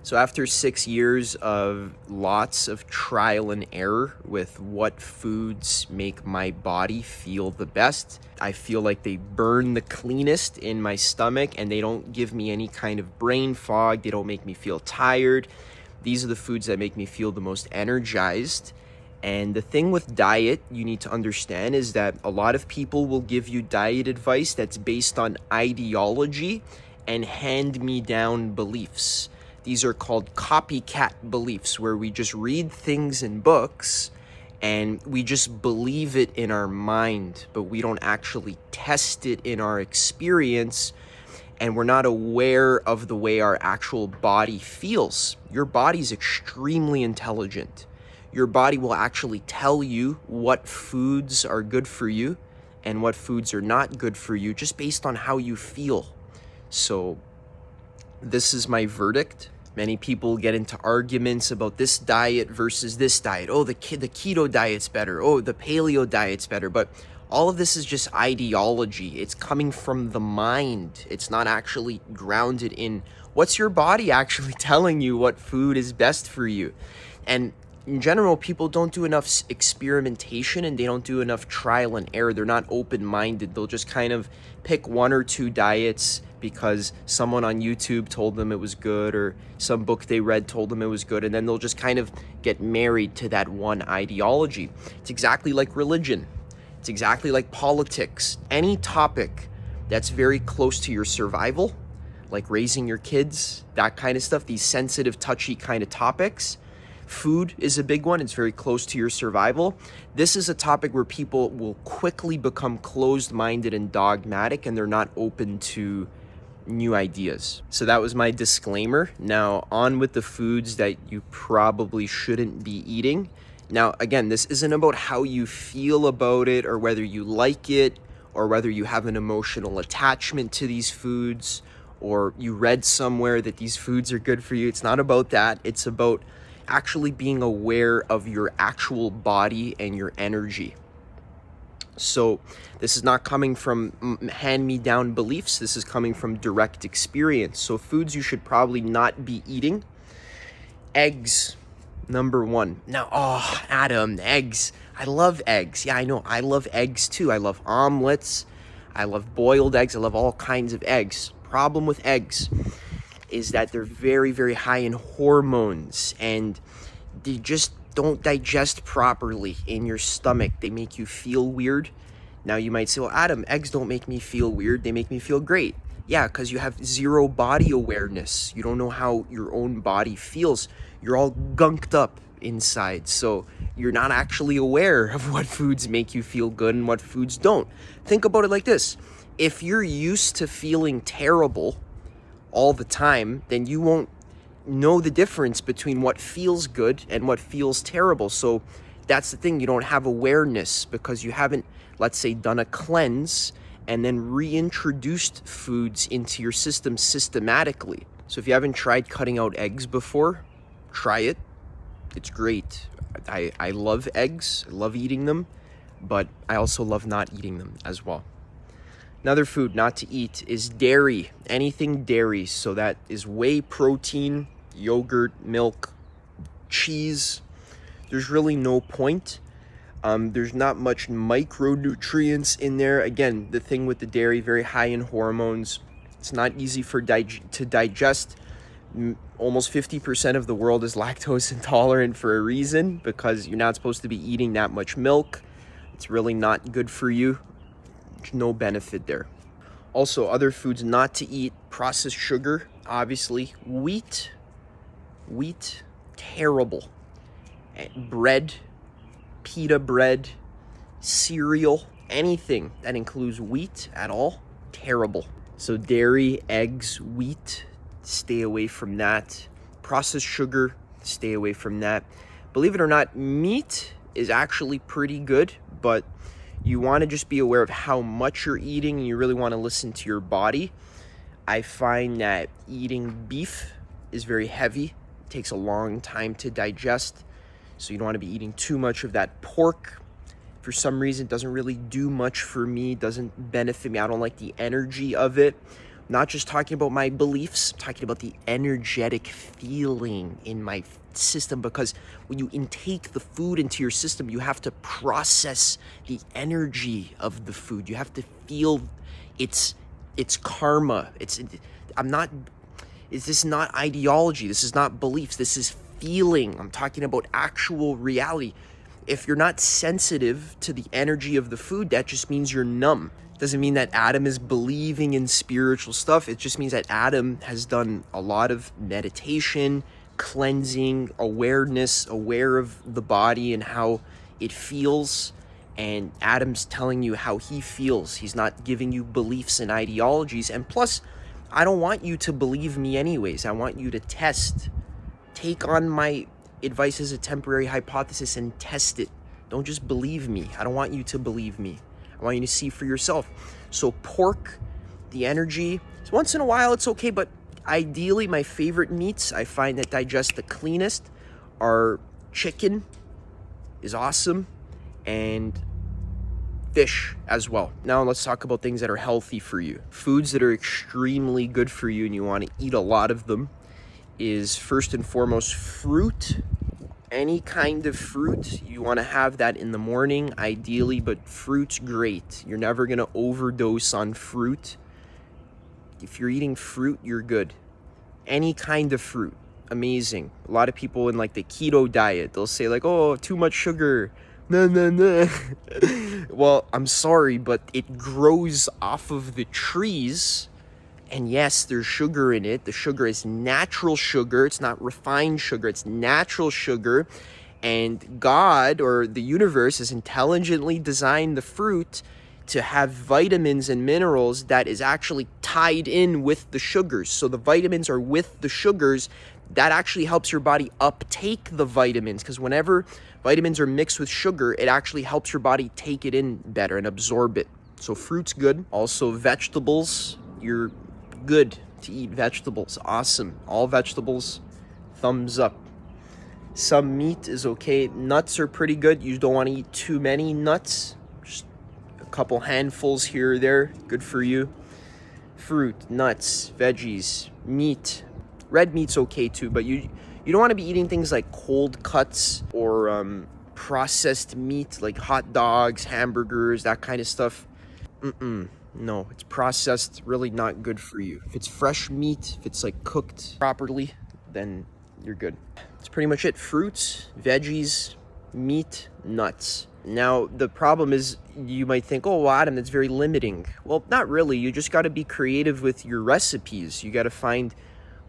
So after 6 years of lots of trial and error with what foods make my body feel the best, I feel like they burn the cleanest in my stomach and they don't give me any kind of brain fog. They don't make me feel tired. These are the foods that make me feel the most energized. And the thing with diet you need to understand is that a lot of people will give you diet advice that's based on ideology and hand-me-down beliefs. These are called copycat beliefs, where we just read things in books and we just believe it in our mind, but we don't actually test it in our experience, and we're not aware of the way our actual body feels. Your body's extremely intelligent. Your body will actually tell you what foods are good for you and what foods are not good for you just based on how you feel. So this is my verdict. Many people get into arguments about this diet versus this diet. Oh, the keto diet's better. Oh, the paleo diet's better. But all of this is just ideology. It's coming from the mind. It's not actually grounded in what's your body actually telling you what food is best for you. And in general, people don't do enough experimentation and they don't do enough trial and error. They're not open-minded. They'll just kind of pick one or two diets because someone on YouTube told them it was good, or some book they read told them it was good, and then they'll just kind of get married to that one ideology. It's exactly like religion. It's exactly like politics. Any topic that's very close to your survival, like raising your kids, that kind of stuff, these sensitive, touchy kind of topics. Food is a big one. It's very close to your survival. This is a topic where people will quickly become closed-minded and dogmatic, and they're not open to new ideas. So that was my disclaimer. Now on with the foods that you probably shouldn't be eating. Now, again, this isn't about how you feel about it or whether you like it or whether you have an emotional attachment to these foods or you read somewhere that these foods are good for you. It's not about that. It's about actually being aware of your actual body and your energy. So this is not coming from hand-me-down beliefs. This is coming from direct experience. So foods you should probably not be eating. Eggs, number one. Now, Adam, eggs. I love eggs. Yeah, I know. I love eggs too. I love omelets. I love boiled eggs. I love all kinds of eggs. Problem with eggs is that they're very, very high in hormones and they just don't digest properly in your stomach. They make you feel weird. Now you might say, well, Adam, eggs don't make me feel weird. They make me feel great. Yeah, because you have zero body awareness. You don't know how your own body feels. You're all gunked up inside. So you're not actually aware of what foods make you feel good and what foods don't. Think about it like this. If you're used to feeling terrible all the time, then you won't know the difference between what feels good and what feels terrible. So that's the thing. You don't have awareness because you haven't, let's say, done a cleanse and then reintroduced foods into your system systematically. So if you haven't tried cutting out eggs before, try it. It's great. I love eggs. I love eating them, but I also love not eating them as well. Another food not to eat is dairy, anything dairy. So that is whey protein, yogurt, milk, cheese. There's really no point. There's not much micronutrients in there. Again, the thing with the dairy, very high in hormones. It's not easy to digest. Almost 50% of the world is lactose intolerant for a reason, because you're not supposed to be eating that much milk. It's really not good for you. There's no benefit there. Also, other foods not to eat: processed sugar, obviously. Wheat, terrible. Bread, pita bread, cereal, anything that includes wheat at all, terrible. So dairy, eggs, wheat, stay away from that. Processed sugar, stay away from that. Believe it or not, meat is actually pretty good, but you want to just be aware of how much you're eating, and you really want to listen to your body. I find that eating beef is very heavy. It takes a long time to digest, so you don't want to be eating too much of that. Pork, for some reason, doesn't really do much for me, doesn't benefit me. I don't like the energy of it. Not just talking about my beliefs, I'm talking about the energetic feeling in my system, because when you intake the food into your system, you have to process the energy of the food. You have to feel its karma. This is not ideology. This is not beliefs. This is feeling. I'm talking about actual reality. If you're not sensitive to the energy of the food, that just means you're numb. Doesn't mean that Adam is believing in spiritual stuff. It just means that Adam has done a lot of meditation, cleansing, awareness, aware of the body and how it feels. And Adam's telling you how he feels. He's not giving you beliefs and ideologies. And plus, I don't want you to believe me anyways. I want you to test. Take on my advice as a temporary hypothesis and test it. Don't just believe me. I don't want you to believe me. I want you to see for yourself. So pork, the energy, once in a while it's okay, but ideally my favorite meats I find that digest the cleanest are chicken is awesome, and fish as well. Now let's talk about things that are healthy for you. Foods that are extremely good for you and you want to eat a lot of them is first and foremost fruit. Any kind of fruit, you want to have that in the morning ideally, but fruit's great. You're never going to overdose on fruit. If you're eating fruit, you're good. Any kind of fruit, amazing. A lot of people in like the keto diet, they'll say like, oh, too much sugar. Nah. Well, I'm sorry, but it grows off of the trees. And yes, there's sugar in it. The sugar is natural sugar. It's not refined sugar. It's natural sugar. And God, or the universe, has intelligently designed the fruit to have vitamins and minerals that is actually tied in with the sugars. So the vitamins are with the sugars. That actually helps your body uptake the vitamins, because whenever vitamins are mixed with sugar, it actually helps your body take it in better and absorb it. So fruit's good. Also vegetables, you're good to eat vegetables. Awesome. All vegetables, thumbs up. Some meat is okay. Nuts are pretty good. You don't want to eat too many nuts. Just a couple handfuls here or there. Good for you. Fruit, nuts, veggies, meat. Red meat's okay too, but you don't want to be eating things like cold cuts or processed meat like hot dogs, hamburgers, that kind of stuff. No, it's processed, really not good for you. If it's fresh meat, if it's like cooked properly, then you're good. That's pretty much it. Fruits, veggies, meat, nuts. Now, the problem is you might think, oh, well, Adam, that's very limiting. Well, not really. You just got to be creative with your recipes. You got to find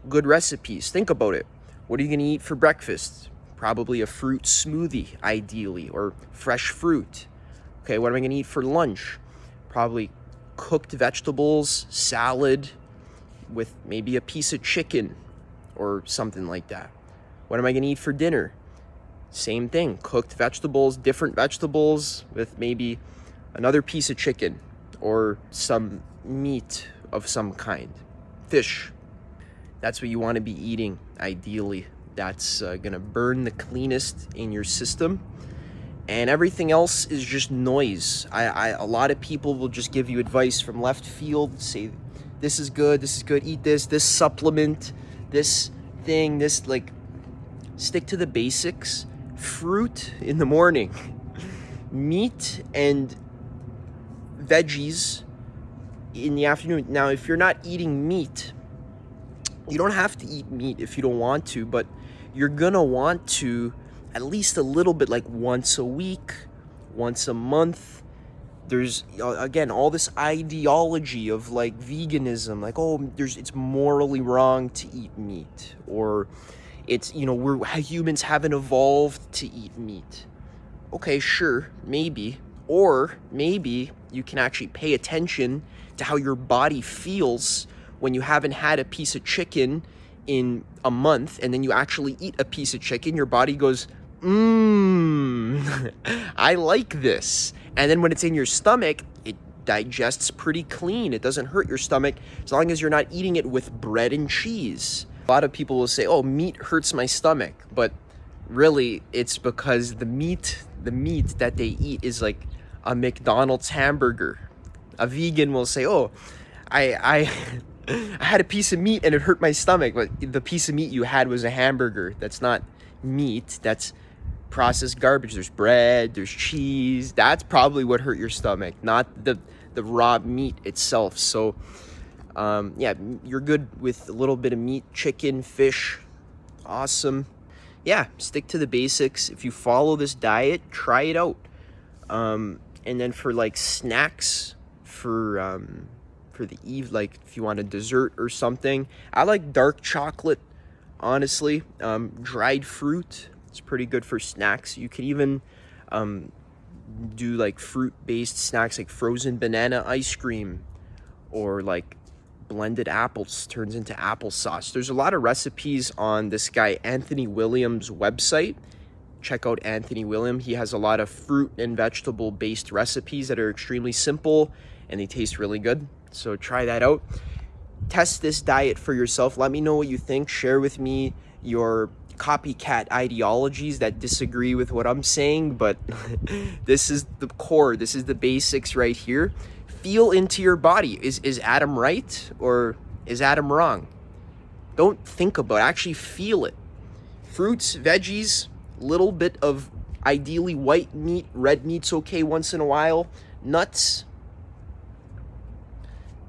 good recipes. Think about it. What are you going to eat for breakfast? Probably a fruit smoothie, ideally, or fresh fruit. Okay, what am I going to eat for lunch? Probably cooked vegetables, salad with maybe a piece of chicken or something like that. What am I going to eat for dinner? Same thing, cooked vegetables, different vegetables with maybe another piece of chicken or some meat of some kind. Fish. That's what you want to be eating, ideally. That's going to burn the cleanest in your system. And everything else is just noise. A lot of people will just give you advice from left field, say, this is good, eat this supplement, this thing, this, like, stick to the basics. Fruit in the morning. Meat and veggies in the afternoon. Now, if you're not eating meat, you don't have to eat meat if you don't want to, but you're gonna want to at least a little bit, like once a week, once a month. There's, again, all this ideology of like veganism, like, oh, it's morally wrong to eat meat, or it's, humans haven't evolved to eat meat. Okay, sure, maybe. Or maybe you can actually pay attention to how your body feels when you haven't had a piece of chicken in a month, and then you actually eat a piece of chicken. Your body goes, I like this. And then when it's in your stomach, it digests pretty clean. It doesn't hurt your stomach as long as you're not eating it with bread and cheese. A lot of people will say, oh, meat hurts my stomach. But really, it's because the meat that they eat is like a McDonald's hamburger. A vegan will say, oh, I I had a piece of meat and it hurt my stomach, but the piece of meat you had was a hamburger. That's not meat. That's processed garbage. There's bread, there's cheese. That's probably what hurt your stomach, not the raw meat itself. So yeah, you're good with a little bit of meat, chicken, fish. Awesome. Yeah, stick to the basics. If you follow this diet, try it out. And then for like snacks, for the eve, like if you want a dessert or something, I like dark chocolate, honestly. Dried fruit, it's pretty good for snacks. You could even do like fruit-based snacks, like frozen banana ice cream, or like blended apples turns into applesauce. There's a lot of recipes on this guy Anthony Williams' website. Check out Anthony William. He has a lot of fruit and vegetable based recipes that are extremely simple and they taste really good. So try that out. Test this diet for yourself. Let me know what you think. Share with me your copycat ideologies that disagree with what I'm saying, but this is the core. This is the basics right here. Feel into your body. Is Adam right or is Adam wrong? Don't think about it. Actually feel it. Fruits, veggies, little bit of ideally white meat. Red meat's okay once in a while. Nuts.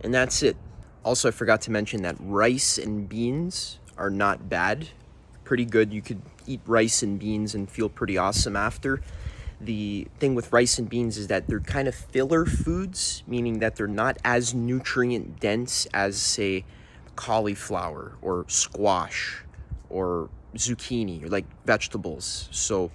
And that's it. Also, I forgot to mention that rice and beans are not bad. Pretty good. You could eat rice and beans and feel pretty awesome after. The thing with rice and beans is that they're kind of filler foods, meaning that they're not as nutrient dense as, say, cauliflower or squash or zucchini, or like vegetables. So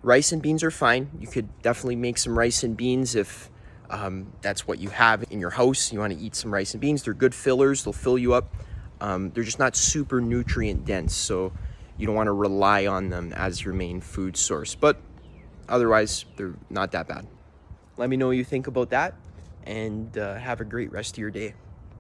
rice and beans are fine. You could definitely make some rice and beans if that's what you have in your house. You want to eat some rice and beans. They're good fillers. They'll fill you up. They're just not super nutrient dense, so you don't want to rely on them as your main food source. But otherwise, they're not that bad. Let me know what you think about that, and have a great rest of your day.